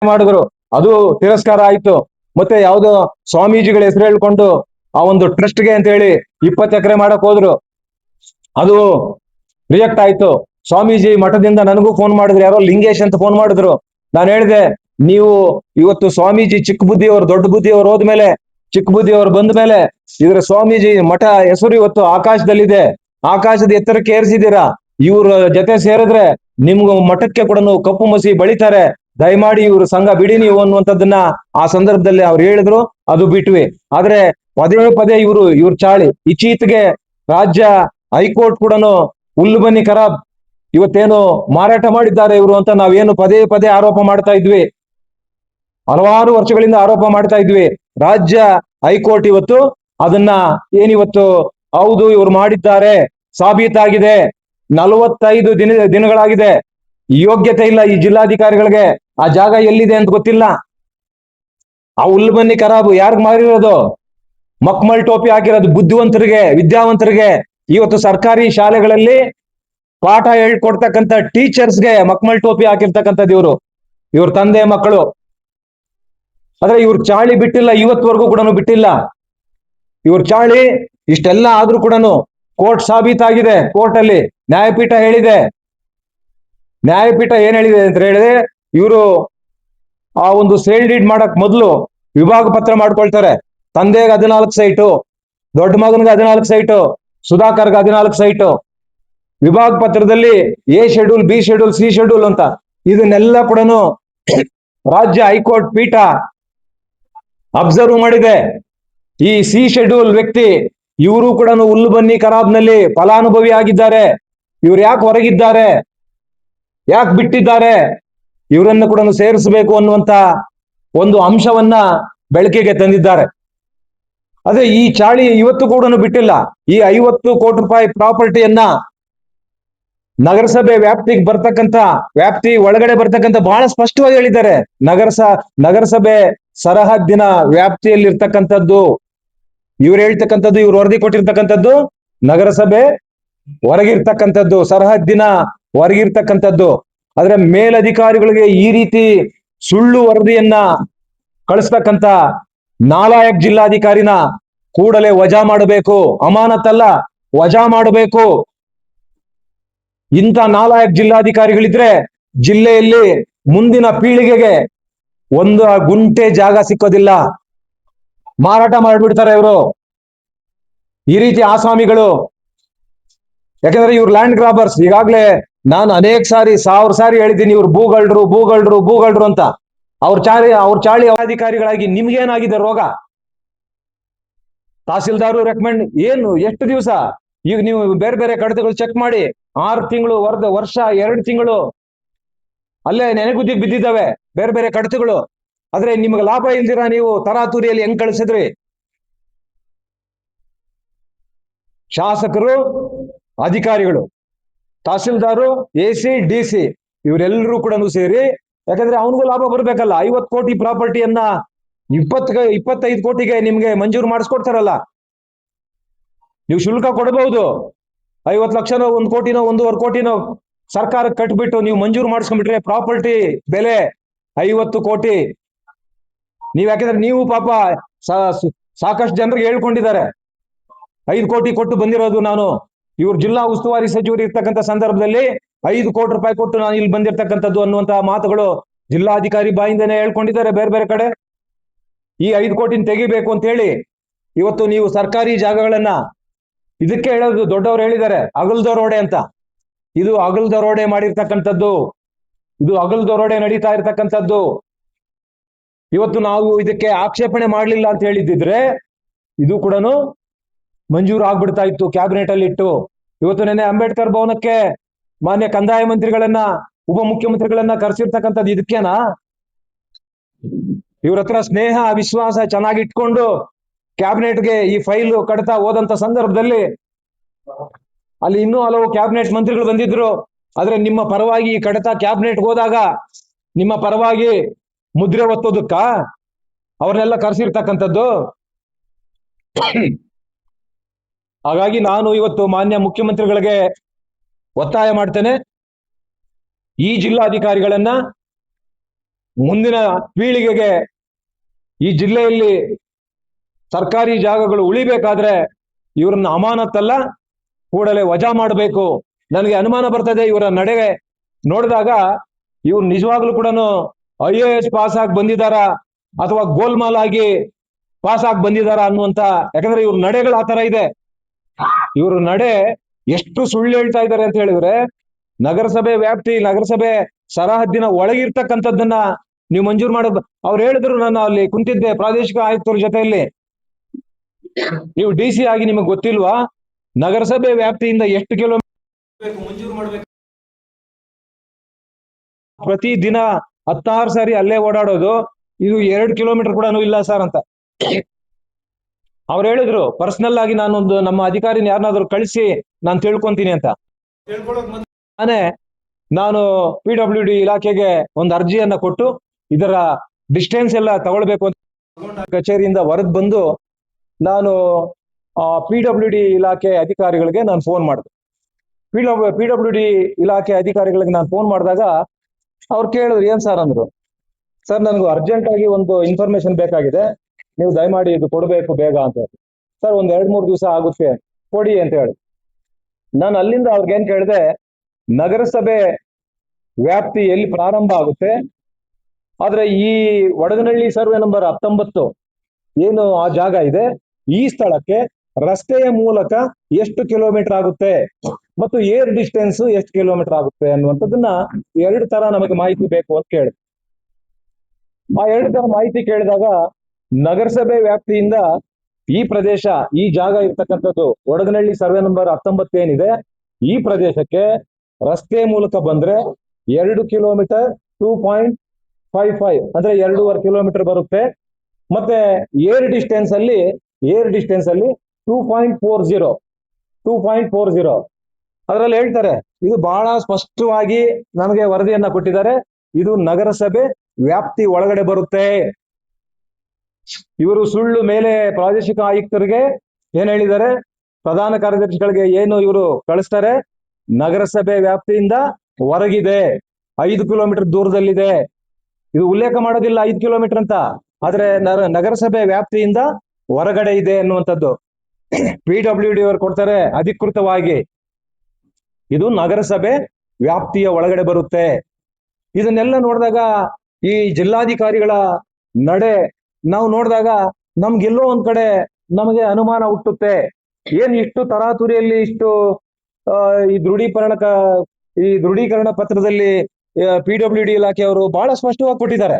ಮಾಡಿದ್ರು, ಅದು ತಿರಸ್ಕಾರ ಆಯ್ತು. ಮತ್ತೆ ಯಾವ್ದೋ ಸ್ವಾಮೀಜಿಗಳ ಹೆಸರು ಹೇಳ್ಕೊಂಡು ಆ ಒಂದು ಟ್ರಸ್ಟ್ಗೆ ಅಂತ ಹೇಳಿ 20 ಎಕರೆ ಮಾಡಕ್ ಹೋದ್ರು, ಅದು ರಿಜೆಕ್ಟ್ ಆಯ್ತು. ಸ್ವಾಮೀಜಿ ಮಠದಿಂದ ನನಗೂ ಫೋನ್ ಮಾಡಿದ್ರು, ಯಾರೋ ಲಿಂಗೇಶ್ ಅಂತ ಫೋನ್ ಮಾಡಿದ್ರು. ನಾನು ಹೇಳಿದೆ, ನೀವು ಇವತ್ತು ಸ್ವಾಮೀಜಿ ಚಿಕ್ಕ ಬುದ್ಧಿಯವರು ದೊಡ್ಡ ಬುದ್ಧಿಯವರು ಹೋದ್ಮೇಲೆ, ಚಿಕ್ಕ ಬುದ್ಧಿಯವರು ಬಂದ ಮೇಲೆ ಇದ್ರ ಸ್ವಾಮೀಜಿ ಮಠ ಹೆಸರು ಇವತ್ತು ಆಕಾಶದಲ್ಲಿದೆ, ಆಕಾಶದ ಎತ್ತರಕ್ಕೆ ಏರಿಸಿದ್ದೀರಾ. ಇವ್ರ ಜೊತೆ ಸೇರಿದ್ರೆ ನಿಮ್ಗೂ ಮಠಕ್ಕೆ ಕೂಡ ಕಪ್ಪು ಮಸಿ ಬಳಿತಾರೆ, ದಯಮಾಡಿ ಇವ್ರ ಸಂಘ ಬಿಡಿ ನೀವು ಅನ್ನುವಂಥದ್ದನ್ನ ಆ ಸಂದರ್ಭದಲ್ಲಿ ಅವ್ರು ಹೇಳಿದ್ರು, ಅದು ಬಿಟ್ವಿ. ಆದ್ರೆ ಪದೇ ಪದೇ ಇವ್ರ ಚಾಳಿ ಇಚೀತ್ಗೆ ರಾಜ್ಯ ಹೈಕೋರ್ಟ್ ಕೂಡ ಹುಲ್ಲುಬನ್ನಿ ಖರಾಬ್ ಇವತ್ತೇನು ಮಾರಾಟ ಮಾಡಿದ್ದಾರೆ ಇವರು ಅಂತ ನಾವೇನು ಪದೇ ಪದೇ ಆರೋಪ ಮಾಡ್ತಾ ಇದ್ವಿ, ಹಲವಾರು ವರ್ಷಗಳಿಂದ ಆರೋಪ ಮಾಡ್ತಾ ಇದ್ವಿ. ರಾಜ್ಯ ಹೈಕೋರ್ಟ್ ಇವತ್ತು ಅದನ್ನ ಏನಿವತ್ತು ಹೌದು ಇವ್ರು ಮಾಡಿದ್ದಾರೆ, ಸಾಬೀತಾಗಿದೆ. 45 ದಿನಗಳಾಗಿದೆ. ಯೋಗ್ಯತೆ ಇಲ್ಲ ಈ ಜಿಲ್ಲಾಧಿಕಾರಿಗಳಿಗೆ, ಆ ಜಾಗ ಎಲ್ಲಿದೆ ಅಂತ ಗೊತ್ತಿಲ್ಲ. ಆ ಹುಲ್ಲುಬನ್ನಿ ಖರಾಬು ಯಾರಿಗ್ ಮಾರಿರೋದು? ಮಕ್ಮಲ್ ಟೋಪಿ ಹಾಕಿರೋದು ಬುದ್ಧಿವಂತರಿಗೆ, ವಿದ್ಯಾವಂತರಿಗೆ. ಇವತ್ತು ಸರ್ಕಾರಿ ಶಾಲೆಗಳಲ್ಲಿ ಪಾಠ ಹೇಳ್ಕೊಡ್ತಕ್ಕಂಥ ಟೀಚರ್ಸ್ಗೆ ಮಕ್ಮಲ್ ಟೋಪಿ ಹಾಕಿರ್ತಕ್ಕಂಥದ್ದು ಇವ್ರ ತಂದೆ ಮಕ್ಕಳು. ಆದ್ರೆ ಇವ್ರ ಚಾಳಿ ಬಿಟ್ಟಿಲ್ಲ, ಇವತ್ವರೆಗೂ ಕೂಡ ಬಿಟ್ಟಿಲ್ಲ ಇವ್ರ ಚಾಳಿ. ಇಷ್ಟೆಲ್ಲ ಆದ್ರೂ ಕೂಡ ಕೋರ್ಟ್ ಸಾಬೀತಾಗಿದೆ, ಕೋರ್ಟ್ ಅಲ್ಲಿ ನ್ಯಾಯಪೀಠ ಹೇಳಿದೆ. ನ್ಯಾಯಪೀಠ ಏನ್ ಹೇಳಿದೆ ಅಂತ ಹೇಳಿದ್ರೆ, ಇವರು ಆ ಒಂದು ಸೇಲ್ ಡೀಡ್ ಮಾಡಕ್ ಮೊದಲು ವಿಭಾಗ ಪತ್ರ ಮಾಡ್ಕೊಳ್ತಾರೆ. ತಂದೆಗೆ 14 ಸೈಟು, ದೊಡ್ಡ ಮಗನ್ಗೆ 14 ಸೈಟು, ಸುಧಾಕರ್ಗೆ 14 ಸೈಟು. ವಿಭಾಗ ಪತ್ರದಲ್ಲಿ A schedule, B schedule, C schedule ಅಂತ ಇದನ್ನೆಲ್ಲ ಕೂಡ ರಾಜ್ಯ ಹೈಕೋರ್ಟ್ ಪೀಠ ಅಬ್ಸರ್ವ್ ಮಾಡಿದೆ. ಈ ಸಿ ಶೆಡ್ಯೂಲ್ ವ್ಯಕ್ತಿ ಇವರು ಕೂಡ ಹುಲ್ಲುಬನ್ನಿ ಖರಾಬ್ನಲ್ಲಿ ಫಲಾನುಭವಿ ಆಗಿದ್ದಾರೆ. ಇವ್ರು ಯಾಕೆ ಹೊರಗಿದ್ದಾರೆ, ಯಾಕೆ ಬಿಟ್ಟಿದ್ದಾರೆ, ಇವರನ್ನು ಕೂಡ ಸೇರಿಸಬೇಕು ಅನ್ನುವಂತ ಒಂದು ಅಂಶವನ್ನ ಬೆಳಕಿಗೆ ತಂದಿದ್ದಾರೆ. ಅದೇ ಈ ಚಾಳಿ ಇವತ್ತು ಕೂಡ ಬಿಟ್ಟಿಲ್ಲ. ಈ 50 ಕೋಟಿ ರೂಪಾಯಿ ಪ್ರಾಪರ್ಟಿಯನ್ನ ನಗರಸಭೆ ವ್ಯಾಪ್ತಿಗೆ ಬರ್ತಕ್ಕಂಥ, ವ್ಯಾಪ್ತಿ ಒಳಗಡೆ ಬರ್ತಕ್ಕಂಥ ಬಹಳ ಸ್ಪಷ್ಟವಾಗಿ ಹೇಳಿದ್ದಾರೆ. ನಗರಸಭೆ ಸರಹದ್ದಿನ ವ್ಯಾಪ್ತಿಯಲ್ಲಿರ್ತಕ್ಕಂಥದ್ದು ಇವ್ರು ಹೇಳ್ತಕ್ಕಂಥದ್ದು, ಇವ್ರು ವರದಿ ಕೊಟ್ಟಿರ್ತಕ್ಕಂಥದ್ದು ನಗರಸಭೆ ಹೊರಗಿರ್ತಕ್ಕಂಥದ್ದು, ಸರಹದ್ದಿನ ಹೊರಗಿರ್ತಕ್ಕಂಥದ್ದು. ಆದ್ರೆ ಮೇಲಧಿಕಾರಿಗಳಿಗೆ ಈ ರೀತಿ ಸುಳ್ಳು ವರದಿಯನ್ನ ಕಳಿಸ್ತಕ್ಕಂಥ ನಾಲಾಯಕ್ ಜಿಲ್ಲಾಧಿಕಾರಿನ ಕೂಡಲೇ ವಜಾ ಮಾಡಬೇಕು, ಅಮಾನತಲ್ಲ ವಜಾ ಮಾಡಬೇಕು. ಇಂಥ ನಾಲಾಯಕ್ ಜಿಲ್ಲಾಧಿಕಾರಿಗಳಿದ್ರೆ ಜಿಲ್ಲೆಯಲ್ಲಿ ಮುಂದಿನ ಪೀಳಿಗೆಗೆ ಒಂದು ಗುಂಟೆ ಜಾಗ ಸಿಕ್ಕೋದಿಲ್ಲ, ಮಾರಾಟ ಮಾಡಿಬಿಡ್ತಾರೆ ಇವರು. ಈ ರೀತಿ ಆಸಾಮಿಗಳು, ಯಾಕಂದ್ರೆ ಇವ್ರು ಲ್ಯಾಂಡ್ ಗ್ರಾಬರ್ಸ್. ಈಗಾಗಲೇ ನಾನು ಅನೇಕ ಸಾರಿ 1000 ಸಾರಿ ಹೇಳಿದ್ದೀನಿ, ಇವ್ರು ಭೂಗಳ್ರು ಅಂತ. ಅವ್ರ ಚಾಳಿ ಅಧಿಕಾರಿಗಳಾಗಿ ನಿಮ್ಗೇನಾಗಿದೆ ರೋಗ? ತಹಸೀಲ್ದಾರು ರೆಕಮೆಂಡ್ ಏನು, ಎಷ್ಟು ದಿವಸ? ಈಗ ನೀವು ಬೇರೆ ಬೇರೆ ಕಡತಗಳು ಚೆಕ್ ಮಾಡಿ, 6 ತಿಂಗಳು, ವರ್ಷ 2 ತಿಂಗಳು ಅಲ್ಲೇ ನೆನೆಗುದ್ದಿಗೆ ಬಿದ್ದಿದ್ದಾವೆ ಬೇರೆ ಬೇರೆ ಕಡತಗಳು. ಆದ್ರೆ ನಿಮ್ಗೆ ಲಾಭ ಇಲ್ದಿರಾ ನೀವು ತರಾತುರಿಯಲ್ಲಿ ಹೆಂಗ್ ಕಳಿಸಿದ್ರಿ? ಶಾಸಕರು, ಅಧಿಕಾರಿಗಳು, ತಹಸೀಲ್ದಾರು, AC, DC ಇವರೆಲ್ಲರೂ ಕೂಡ ಸೇರಿ, ಯಾಕಂದ್ರೆ ಅವನಿಗೂ ಲಾಭ ಬರ್ಬೇಕಲ್ಲ. 50 ಕೋಟಿ ಪ್ರಾಪರ್ಟಿಯನ್ನ 25 ಕೋಟಿಗೆ ನಿಮ್ಗೆ ಮಂಜೂರು ಮಾಡಿಸ್ಕೊಡ್ತಾರಲ್ಲ, ನೀವು ಶುಲ್ಕ ಕೊಡಬಹುದು. 50 ಲಕ್ಷನೋ 1 ಕೋಟಿನೋ 1.5 ಕೋಟಿನೋ ಸರ್ಕಾರಕ್ಕೆ ಕಟ್ಬಿಟ್ಟು ನೀವು ಮಂಜೂರು ಮಾಡಿಸ್ಕೊಂಡ್ಬಿಟ್ರೆ ಪ್ರಾಪರ್ಟಿ ಬೆಲೆ 50 ಕೋಟಿ. ಯಾಕಂದ್ರೆ ನೀವು ಪಾಪ ಸಾಕಷ್ಟು ಜನರಿಗೆ ಹೇಳ್ಕೊಂಡಿದ್ದಾರೆ, 5 ಕೋಟಿ ಕೊಟ್ಟು ಬಂದಿರೋದು ನಾನು, ಇವ್ರು ಜಿಲ್ಲಾ ಉಸ್ತುವಾರಿ ಸಚಿವರು ಇರ್ತಕ್ಕಂಥ ಸಂದರ್ಭದಲ್ಲಿ 5 ಕೋಟಿ ರೂಪಾಯಿ ಕೊಟ್ಟು ನಾನು ಇಲ್ಲಿ ಬಂದಿರ್ತಕ್ಕಂಥದ್ದು ಅನ್ನುವಂತಹ ಮಾತುಗಳು ಜಿಲ್ಲಾಧಿಕಾರಿ ಬಾಯಿಂದನೇ ಹೇಳ್ಕೊಂಡಿದ್ದಾರೆ ಬೇರೆ ಬೇರೆ ಕಡೆ. ಈ 5 ಕೋಟಿನ ತೆಗಿಬೇಕು ಅಂತ ಹೇಳಿ ಇವತ್ತು ನೀವು ಸರ್ಕಾರಿ ಜಾಗಗಳನ್ನ, ಇದಕ್ಕೆ ಹೇಳೋದು ದೊಡ್ಡವರು ಹೇಳಿದ್ದಾರೆ ಅಗಲ್ ದರೋಡೆ ಅಂತ. ಇದು ಅಗಲ್ ದರೋಡೆ ಮಾಡಿರ್ತಕ್ಕಂಥದ್ದು, ಇದು ಅಗಲ್ ದರೋಡೆ ನಡೀತಾ ಇರ್ತಕ್ಕಂಥದ್ದು. ಇವತ್ತು ನಾವು ಇದಕ್ಕೆ ಆಕ್ಷೇಪಣೆ ಮಾಡಲಿಲ್ಲ ಅಂತ ಹೇಳಿದ್ರೆ ಇದು ಕೂಡ ಮಂಜೂರು ಆಗ್ಬಿಡ್ತಾ ಇತ್ತು ಕ್ಯಾಬಿನೆಟ್ ಅಲ್ಲಿ ಇಟ್ಟು. ಇವತ್ತು ನೆನ್ನೆ ಅಂಬೇಡ್ಕರ್ ಭವನಕ್ಕೆ ಮಾನ್ಯ ಕಂದಾಯ ಮಂತ್ರಿಗಳನ್ನ, ಉಪಮುಖ್ಯಮಂತ್ರಿಗಳನ್ನ ಕರೆಸಿರ್ತಕ್ಕಂಥದ್ದು ಇದಕ್ಕೇನಾ? ಇವ್ರ ಹತ್ರ ಸ್ನೇಹ ವಿಶ್ವಾಸ ಚೆನ್ನಾಗಿ ಇಟ್ಕೊಂಡು ಕ್ಯಾಬಿನೆಟ್ಗೆ ಈ ಫೈಲ್ ಕಡ್ತಾ ಹೋದಂತ ಸಂದರ್ಭದಲ್ಲಿ ಅಲ್ಲಿ ಇನ್ನೂ ಹಲವು ಕ್ಯಾಬಿನೆಟ್ ಮಂತ್ರಿಗಳು ಬಂದಿದ್ರು. ಆದ್ರೆ ನಿಮ್ಮ ಪರವಾಗಿ ಈ ಕಡತ ಕ್ಯಾಬಿನೆಟ್ಗೆ ಹೋದಾಗ ನಿಮ್ಮ ಪರವಾಗಿ ಮುದ್ರೆ ಒತ್ತೋದಕ್ಕ ಅವ್ರನ್ನೆಲ್ಲ ಕರೆಸಿರ್ತಕ್ಕಂಥದ್ದು. ಹಾಗಾಗಿ ನಾನು ಇವತ್ತು ಮಾನ್ಯ ಮುಖ್ಯಮಂತ್ರಿಗಳಿಗೆ ಒತ್ತಾಯ ಮಾಡ್ತೇನೆ, ಈ ಜಿಲ್ಲಾಧಿಕಾರಿಗಳನ್ನ ಮುಂದಿನ ಪೀಳಿಗೆಗೆ ಈ ಜಿಲ್ಲೆಯಲ್ಲಿ ಸರ್ಕಾರಿ ಜಾಗಗಳು ಉಳಿಬೇಕಾದ್ರೆ ಇವ್ರನ್ನ ಅಮಾನತ್ತಲ್ಲ, ಕೂಡಲೇ ವಜಾ ಮಾಡಬೇಕು. ನನಗೆ ಅನುಮಾನ ಬರ್ತದೆ ಇವರ ನಡೆ ನೋಡಿದಾಗ, ಇವ್ರು ನಿಜವಾಗ್ಲೂ ಕೂಡ IAS ಪಾಸ್ ಆಗಿ ಬಂದಿದಾರ ಅಥವಾ ಗೋಲ್ಮಾಲ್ ಆಗಿ ಪಾಸ್ ಆಗಿ ಬಂದಿದಾರ ಅನ್ನುವಂತ, ಯಾಕಂದ್ರೆ ಇವ್ರ ನಡೆಗಳು ಆ ತರ ಇದೆ. ಇವ್ರ ನಡೆ ಎಷ್ಟು ಸುಳ್ಳು ಹೇಳ್ತಾ ಇದ್ದಾರೆ ಅಂತ ಹೇಳಿದ್ರೆ, ನಗರಸಭೆ ವ್ಯಾಪ್ತಿ, ನಗರಸಭೆ ಸರಹದ್ದಿನ ಒಳಗಿರ್ತಕ್ಕಂಥದ್ದನ್ನ ನೀವು ಮಂಜೂರು ಮಾಡೋದು. ಅವ್ರು ಹೇಳಿದ್ರು, ನಾನು ಅಲ್ಲಿ ಕುಂತಿದ್ದೆ ಪ್ರಾದೇಶಿಕ ಆಯುಕ್ತರ ಜೊತೆಯಲ್ಲಿ, ನೀವು DC ಆಗಿ ನಿಮಗೆ ಗೊತ್ತಿಲ್ವಾ ನಗರಸಭೆ ವ್ಯಾಪ್ತಿಯಿಂದ ಎಷ್ಟು ಕಿಲೋಮೀಟರ್ ಮಂಜೂರು ಮಾಡಬೇಕು? ಪ್ರತಿ ದಿನ 16 ಸಾರಿ ಅಲ್ಲೇ ಓಡಾಡೋದು, ಇದು 2 ಕಿಲೋಮೀಟರ್ ಕೂಡ ಇಲ್ಲ ಸರ್ ಅಂತ ಅವ್ರು ಹೇಳಿದ್ರು. ಪರ್ಸನಲ್ ಆಗಿ ನಾನೊಂದು ನಮ್ಮ ಅಧಿಕಾರಿನ ಯಾರನ್ನಾದ್ರೂ ಕಳಿಸಿ ನಾನು ತಿಳ್ಕೊಂತೀನಿ ಅಂತ. ನಾನು PWD ಇಲಾಖೆಗೆ ಒಂದು ಅರ್ಜಿಯನ್ನ ಕೊಟ್ಟು ಇದರ ಡಿಸ್ಟೆನ್ಸ್ ಎಲ್ಲ ತಗೊಳ್ಬೇಕು ಅಂತ ಕಚೇರಿಯಿಂದ ಹೊರಗೆ ಬಂದು ನಾನು PWD ಇಲಾಖೆ ಅಧಿಕಾರಿಗಳಿಗೆ ನಾನು ಫೋನ್ ಮಾಡಿದೆ. PWD ಇಲಾಖೆ ಅಧಿಕಾರಿಗಳಿಗೆ ನಾನು ಫೋನ್ ಮಾಡಿದಾಗ ಅವ್ರು ಕೇಳಿದ್ರು, ಏನ್ ಸರ್ ಅಂದ್ರು. ಸರ್, ನನಗೂ ಅರ್ಜೆಂಟ್ ಆಗಿ ಒಂದು ಇನ್ಫಾರ್ಮೇಶನ್ ಬೇಕಾಗಿದೆ, ನೀವು ದಯಮಾಡಿ ಇದು ಕೊಡಬೇಕು ಬೇಗ ಅಂತ ಹೇಳಿ. ಸರ್, ಒಂದ್ 2-3 ದಿವಸ ಆಗುತ್ತೆ, ಕೊಡಿ ಅಂತ ಹೇಳಿ. ನಾನು ಅಲ್ಲಿಂದ ಅವ್ರಿಗೇನ್ ಕೇಳಿದೆ, ನಗರಸಭೆ ವ್ಯಾಪ್ತಿ ಎಲ್ಲಿ ಪ್ರಾರಂಭ ಆಗುತ್ತೆ, ಆದ್ರೆ ಈ ವಡಗನಹಳ್ಳಿ ಸರ್ವೆ ನಂಬರ್ 19 ಏನು ಆ ಜಾಗ ಇದೆ, ಈ ಸ್ಥಳಕ್ಕೆ ರಸ್ತೆಯ ಮೂಲಕ ಎಷ್ಟು ಕಿಲೋಮೀಟರ್ ಆಗುತ್ತೆ ಮತ್ತು ಏರ್ ಡಿಸ್ಟೆನ್ಸ್ ಎಷ್ಟು ಕಿಲೋಮೀಟರ್ ಆಗುತ್ತೆ ಅನ್ನುವಂಥದ್ದನ್ನ 2 ತರ ನಮಗೆ ಮಾಹಿತಿ ಬೇಕು ಅಂತ ಕೇಳಿದೆ. ಆ 2 ತರ ಮಾಹಿತಿ ಕೇಳಿದಾಗ, ನಗರಸಭೆ ವ್ಯಾಪ್ತಿಯಿಂದ ಈ ಪ್ರದೇಶ, ಈ ಜಾಗ ಇರ್ತಕ್ಕಂಥದ್ದು ವಡಗನಹಳ್ಳಿ ಸರ್ವೆ ನಂಬರ್ 19 ಏನಿದೆ, ಈ ಪ್ರದೇಶಕ್ಕೆ ರಸ್ತೆ ಮೂಲಕ ಬಂದ್ರೆ 2 ಕಿಲೋಮೀಟರ್ 2.55 ಅಂದ್ರೆ 2.5 ಕಿಲೋಮೀಟರ್ ಬರುತ್ತೆ. ಮತ್ತೆ ಏರ್ ಡಿಸ್ಟೆನ್ಸ್ ಅಲ್ಲಿ 2.40 ಅದರಲ್ಲಿ ಹೇಳ್ತಾರೆ. ಇದು ಬಹಳ ಸ್ಪಷ್ಟವಾಗಿ ನಮಗೆ ವರದಿಯನ್ನ ಕೊಟ್ಟಿದ್ದಾರೆ. ಇದು ನಗರಸಭೆ ವ್ಯಾಪ್ತಿ ಒಳಗಡೆ ಬರುತ್ತೆ. ಇವರು ಸುಳ್ಳು ಮೇಲೆ ಪ್ರಾದೇಶಿಕ ಆಯುಕ್ತರಿಗೆ ಏನ್ ಹೇಳಿದ್ದಾರೆ, ಪ್ರಧಾನ ಕಾರ್ಯದರ್ಶಿಗಳಿಗೆ ಏನು ಇವರು ಕಳಿಸ್ತಾರೆ, ನಗರಸಭೆ ವ್ಯಾಪ್ತಿಯಿಂದ ಹೊರಗಿದೆ, 5 ಕಿಲೋಮೀಟರ್ ದೂರದಲ್ಲಿದೆ. ಇದು ಉಲ್ಲೇಖ ಮಾಡೋದಿಲ್ಲ 5 ಕಿಲೋಮೀಟರ್ ಅಂತ, ಆದ್ರೆ ನಗರಸಭೆ ವ್ಯಾಪ್ತಿಯಿಂದ ಹೊರಗಡೆ ಇದೆ ಅನ್ನುವಂಥದ್ದು PWD ಅವರು ಕೊಡ್ತಾರೆ ಅಧಿಕೃತವಾಗಿ. ಇದು ನಗರಸಭೆ ವ್ಯಾಪ್ತಿಯ ಒಳಗಡೆ ಬರುತ್ತೆ. ಇದನ್ನೆಲ್ಲ ನೋಡಿದಾಗ, ಈ ಜಿಲ್ಲಾಧಿಕಾರಿಗಳ ನಡೆ ನಾವು ನೋಡಿದಾಗ ನಮ್ಗೆಲ್ಲೋ ಒಂದ್ ಕಡೆ ನಮಗೆ ಅನುಮಾನ ಹುಟ್ಟುತ್ತೆ. ಏನ್ ಇಷ್ಟು ತರಾತುರಿಯಲ್ಲಿ ಇಷ್ಟು ಈ ದೃಢೀಕರಣ ಪತ್ರದಲ್ಲಿ PWD ಇಲಾಖೆಯವರು ಬಹಳ ಸ್ಪಷ್ಟವಾಗಿ ಕೊಟ್ಟಿದ್ದಾರೆ.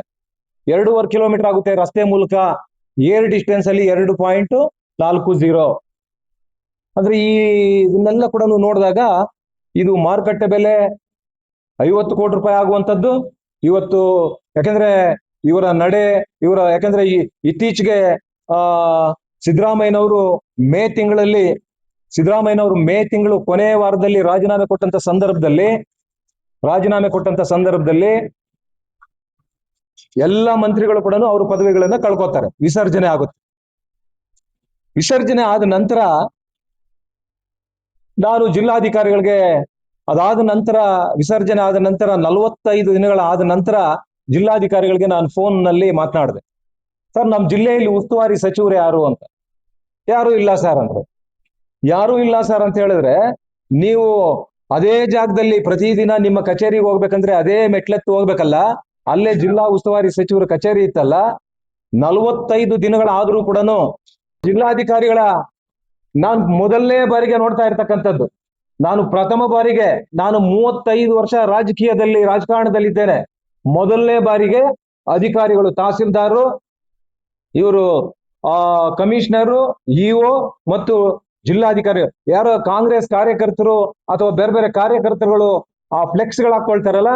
2.5 ಕಿಲೋಮೀಟರ್ ಆಗುತ್ತೆ ರಸ್ತೆ ಮೂಲಕ, ಏರ್ ಡಿಸ್ಟೆನ್ಸ್ ಅಲ್ಲಿ 2.40. ಅಂದ್ರೆ ಈ ಇದನ್ನೆಲ್ಲ ಕೂಡ ನೋಡಿದಾಗ ಇದು ಮಾರುಕಟ್ಟೆ ಬೆಲೆ 50 ಕೋಟಿ ರೂಪಾಯಿ ಆಗುವಂತದ್ದು ಇವತ್ತು. ಯಾಕಂದ್ರೆ ಇವರ ನಡೆ, ಯಾಕಂದ್ರೆ ಇತ್ತೀಚೆಗೆ ಸಿದ್ದರಾಮಯ್ಯನವರು ಮೇ ತಿಂಗಳು ಕೊನೆಯ ವಾರದಲ್ಲಿ ರಾಜೀನಾಮೆ ಕೊಟ್ಟಂತ ಸಂದರ್ಭದಲ್ಲಿ ಎಲ್ಲ ಮಂತ್ರಿಗಳು ಕೂಡ ಅವ್ರ ಪದವಿಗಳನ್ನ ಕಳ್ಕೊತಾರೆ. ವಿಸರ್ಜನೆ ಆಗುತ್ತೆ. ವಿಸರ್ಜನೆ ಆದ ನಂತರ ನಾನು ಜಿಲ್ಲಾಧಿಕಾರಿಗಳಿಗೆ ವಿಸರ್ಜನೆ ಆದ ನಂತರ 45 ದಿನಗಳ ಆದ ನಂತರ ಜಿಲ್ಲಾಧಿಕಾರಿಗಳಿಗೆ ನಾನು ಫೋನ್ ನಲ್ಲಿ ಮಾತನಾಡಿದೆ. ಸರ್, ನಮ್ಮ ಜಿಲ್ಲೆಯಲ್ಲಿ ಉಸ್ತುವಾರಿ ಸಚಿವರು ಯಾರು ಅಂತ. ಯಾರು ಇಲ್ಲ ಸರ್ ಅಂದ್ರೆ. ಯಾರು ಇಲ್ಲ ಸರ್ ಅಂತ ಹೇಳಿದ್ರೆ, ನೀವು ಅದೇ ಜಾಗದಲ್ಲಿ ಪ್ರತಿದಿನ ನಿಮ್ಮ ಕಚೇರಿಗೆ ಹೋಗ್ಬೇಕಂದ್ರೆ ಅದೇ ಮೆಟ್ಲೆತ್ತು ಹೋಗ್ಬೇಕಲ್ಲ, ಅಲ್ಲೇ ಜಿಲ್ಲಾ ಉಸ್ತುವಾರಿ ಸಚಿವರ ಕಚೇರಿ ಇತ್ತಲ್ಲ. 45 ದಿನಗಳಾದ್ರೂ ಕೂಡ ಜಿಲ್ಲಾಧಿಕಾರಿಗಳ, ನಾನು ಮೊದಲನೇ ಬಾರಿಗೆ ನೋಡ್ತಾ ಇರ್ತಕ್ಕಂಥದ್ದು, ನಾನು ಪ್ರಥಮ ಬಾರಿಗೆ, ನಾನು 35 ವರ್ಷ ರಾಜಕಾರಣದಲ್ಲಿದ್ದೇನೆ. ಮೊದಲನೇ ಬಾರಿಗೆ ಅಧಿಕಾರಿಗಳು, ತಹಸೀಲ್ದಾರರು, ಇವರು ಕಮಿಷನರು, ಇಒ ಮತ್ತು ಜಿಲ್ಲಾಧಿಕಾರಿ, ಯಾರೋ ಕಾಂಗ್ರೆಸ್ ಕಾರ್ಯಕರ್ತರು ಅಥವಾ ಬೇರೆ ಬೇರೆ ಕಾರ್ಯಕರ್ತರುಗಳು ಆ ಫ್ಲೆಕ್ಸ್ ಗಳು ಹಾಕೊಳ್ತಾರಲ್ಲ,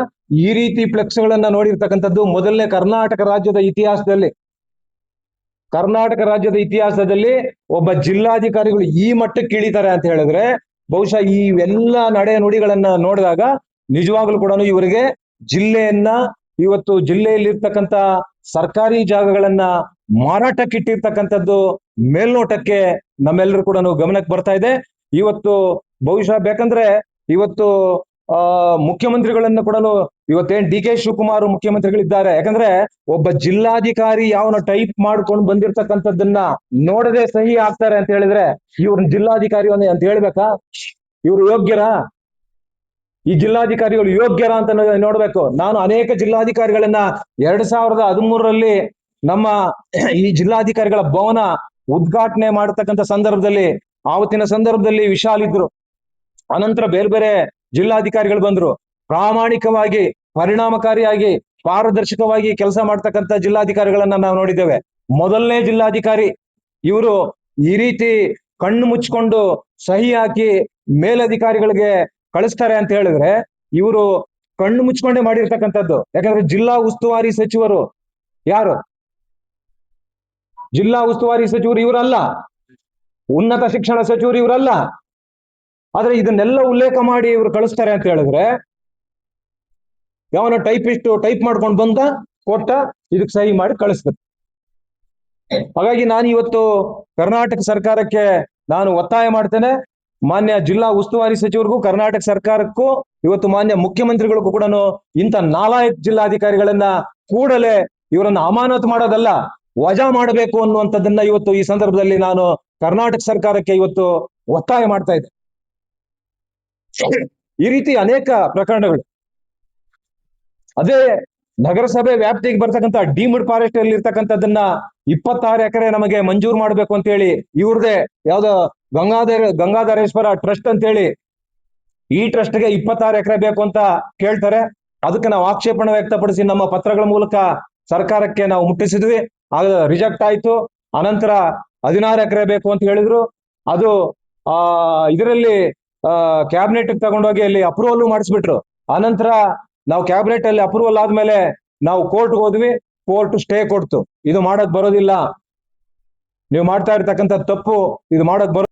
ಈ ರೀತಿ ಫ್ಲೆಕ್ಸ್ ಗಳನ್ನ ನೋಡಿರ್ತಕ್ಕಂಥದ್ದು ಮೊದಲನೇ ಕರ್ನಾಟಕ ರಾಜ್ಯದ ಇತಿಹಾಸದಲ್ಲಿ ಒಬ್ಬ ಜಿಲ್ಲಾಧಿಕಾರಿಗಳು ಈ ಮಟ್ಟಕ್ಕೆ ಇಳಿತಾರೆ ಅಂತ ಹೇಳಿದ್ರೆ, ಬಹುಶಃ ಈ ಎಲ್ಲ ನಡೆ ನುಡಿಗಳನ್ನ ನೋಡಿದಾಗ ನಿಜವಾಗ್ಲೂ ಕೂಡ ಇವರಿಗೆ ಇವತ್ತು ಜಿಲ್ಲೆಯಲ್ಲಿರ್ತಕ್ಕಂಥ ಸರ್ಕಾರಿ ಜಾಗಗಳನ್ನ ಮಾರಾಟಕ್ಕಿಟ್ಟಿರ್ತಕ್ಕಂಥದ್ದು ಮೇಲ್ನೋಟಕ್ಕೆ ನಮ್ಮೆಲ್ಲರೂ ಕೂಡ ಗಮನಕ್ಕೆ ಬರ್ತಾ ಇದೆ. ಇವತ್ತು ಬಹುಶಃ ಬೇಕಂದ್ರೆ ಇವತ್ತು ಮುಖ್ಯಮಂತ್ರಿಗಳನ್ನ ಕೂಡ ಇವತ್ತೇನ್ ಡಿ ಕೆ ಶಿವಕುಮಾರ್ ಮುಖ್ಯಮಂತ್ರಿಗಳಿದ್ದಾರೆ. ಯಾಕಂದ್ರೆ ಒಬ್ಬ ಜಿಲ್ಲಾಧಿಕಾರಿ ಯಾವನ ಟೈಪ್ ಮಾಡ್ಕೊಂಡು ಬಂದಿರ್ತಕ್ಕಂಥದ್ದನ್ನ ನೋಡದೆ ಸಹಿ ಆಗ್ತಾರೆ ಅಂತ ಹೇಳಿದ್ರೆ ಇವ್ರ ಜಿಲ್ಲಾಧಿಕಾರಿ ಅಂತ ಹೇಳ್ಬೇಕಾ? ಇವ್ರು ಯೋಗ್ಯರಾ? ಈ ಜಿಲ್ಲಾಧಿಕಾರಿಗಳು ಯೋಗ್ಯರ ಅಂತ ನೋಡ್ಬೇಕು. ನಾನು ಅನೇಕ ಜಿಲ್ಲಾಧಿಕಾರಿಗಳನ್ನ 2013ರಲ್ಲಿ ನಮ್ಮ ಈ ಜಿಲ್ಲಾಧಿಕಾರಿಗಳ ಭವನ ಉದ್ಘಾಟನೆ ಮಾಡತಕ್ಕಂಥ ಸಂದರ್ಭದಲ್ಲಿ, ಆವತ್ತಿನ ಸಂದರ್ಭದಲ್ಲಿ ವಿಶಾಲ್ ಇದ್ರು. ಅನಂತರ ಬೇರೆ ಬೇರೆ ಜಿಲ್ಲಾಧಿಕಾರಿಗಳು ಬಂದ್ರು. ಪ್ರಾಮಾಣಿಕವಾಗಿ, ಪರಿಣಾಮಕಾರಿಯಾಗಿ, ಪಾರದರ್ಶಕವಾಗಿ ಕೆಲಸ ಮಾಡ್ತಕ್ಕಂಥ ಜಿಲ್ಲಾಧಿಕಾರಿಗಳನ್ನ ನಾವು ನೋಡಿದ್ದೇವೆ. ಮೊದಲನೇ ಜಿಲ್ಲಾಧಿಕಾರಿ ಇವರು ಈ ರೀತಿ ಕಣ್ಣು ಮುಚ್ಕೊಂಡು ಸಹಿ ಹಾಕಿ ಮೇಲಧಿಕಾರಿಗಳಿಗೆ ಕಳಿಸ್ತಾರೆ ಅಂತ ಹೇಳಿದ್ರೆ ಇವರು ಕಣ್ಣು ಮುಚ್ಕೊಂಡೇ ಮಾಡಿರ್ತಕ್ಕಂಥದ್ದು. ಯಾಕಂದ್ರೆ ಜಿಲ್ಲಾ ಉಸ್ತುವಾರಿ ಸಚಿವರು ಯಾರು? ಜಿಲ್ಲಾ ಉಸ್ತುವಾರಿ ಸಚಿವರು ಇವರಲ್ಲ, ಉನ್ನತ ಶಿಕ್ಷಣ ಸಚಿವರು ಇವರಲ್ಲ. ಆದ್ರೆ ಇದನ್ನೆಲ್ಲ ಉಲ್ಲೇಖ ಮಾಡಿ ಇವರು ಕಳಿಸ್ತಾರೆ ಅಂತ ಹೇಳಿದ್ರೆ ಯಾವನ ಟೈಪಿಸ್ಟ್ ಟೈಪ್ ಮಾಡ್ಕೊಂಡು ಬಂದ ಕೊಟ್ಟ ಇದಕ್ಕೆ ಸಹಿ ಮಾಡಿ ಕಳಿಸ್ತಾರೆ. ಹಾಗಾಗಿ ನಾನು ಇವತ್ತು ಕರ್ನಾಟಕ ಸರ್ಕಾರಕ್ಕೆ ನಾನು ಒತ್ತಾಯ ಮಾಡ್ತೇನೆ. ಮಾನ್ಯ ಜಿಲ್ಲಾ ಉಸ್ತುವಾರಿ ಸಚಿವರಿಗೂ, ಕರ್ನಾಟಕ ಸರ್ಕಾರಕ್ಕೂ, ಇವತ್ತು ಮಾನ್ಯ ಮುಖ್ಯಮಂತ್ರಿಗಳಿಗೂ ಕೂಡ ಇಂಥ ನಾಲಾಯಕ್ ಜಿಲ್ಲಾಧಿಕಾರಿಗಳನ್ನ ಕೂಡಲೇ ಇವರನ್ನ ಅಮಾನತು ಮಾಡೋದಲ್ಲ, ವಜಾ ಮಾಡಬೇಕು ಅನ್ನುವಂಥದ್ದನ್ನ ಇವತ್ತು ಈ ಸಂದರ್ಭದಲ್ಲಿ ನಾನು ಕರ್ನಾಟಕ ಸರ್ಕಾರಕ್ಕೆ ಇವತ್ತು ಒತ್ತಾಯ ಮಾಡ್ತಾ ಇದ್ದೆ. ಈ ರೀತಿ ಅನೇಕ ಪ್ರಕರಣಗಳು. ಅದೇ ನಗರಸಭೆ ವ್ಯಾಪ್ತಿಗೆ ಬರ್ತಕ್ಕಂಥ ಡೀಮ್ಡ್ ಫಾರೆಸ್ಟ್ ಅಲ್ಲಿ ಇರ್ತಕ್ಕಂಥದ್ದನ್ನ 26 ಎಕರೆ ನಮಗೆ ಮಂಜೂರು ಮಾಡಬೇಕು ಅಂತ ಹೇಳಿ ಇವ್ರದೇ ಯಾವ್ದೋ ಗಂಗಾಧರೇಶ್ವರ ಟ್ರಸ್ಟ್ ಅಂತ ಹೇಳಿ ಈ ಟ್ರಸ್ಟ್ಗೆ 26 ಎಕರೆ ಬೇಕು ಅಂತ ಕೇಳ್ತಾರೆ. ಅದಕ್ಕೆ ನಾವು ಆಕ್ಷೇಪಣೆ ವ್ಯಕ್ತಪಡಿಸಿ ನಮ್ಮ ಪತ್ರಗಳ ಮೂಲಕ ಸರ್ಕಾರಕ್ಕೆ ನಾವು ಮುಟ್ಟಿಸಿದ್ವಿ. ಆಗ ರಿಜೆಕ್ಟ್ ಆಯ್ತು. ಅನಂತರ 16 ಎಕರೆ ಬೇಕು ಅಂತ ಹೇಳಿದ್ರು. ಅದು ಇದರಲ್ಲಿ ಕ್ಯಾಬಿನೆಟ್ ತಗೊಂಡೋಗಿ ಅಲ್ಲಿ ಅಪ್ರೂವಲ್ ಮಾಡಿಸ್ಬಿಟ್ರು. ಅನಂತರ ನಾವು ಕ್ಯಾಬಿನೆಟ್ ಅಲ್ಲಿ ಅಪ್ರೂವಲ್ ಆದ್ಮೇಲೆ ನಾವು ಕೋರ್ಟ್ಗೆ ಹೋದ್ವಿ. ಕೋರ್ಟ್ ಸ್ಟೇ ಕೊಡ್ತು. ಇದು ಮಾಡಕ್ ಬರೋದಿಲ್ಲ, ನೀವು ಮಾಡ್ತಾ ಇರ್ತಕ್ಕಂಥ ತಪ್ಪು, ಇದು ಮಾಡಕ್ ಬರೋ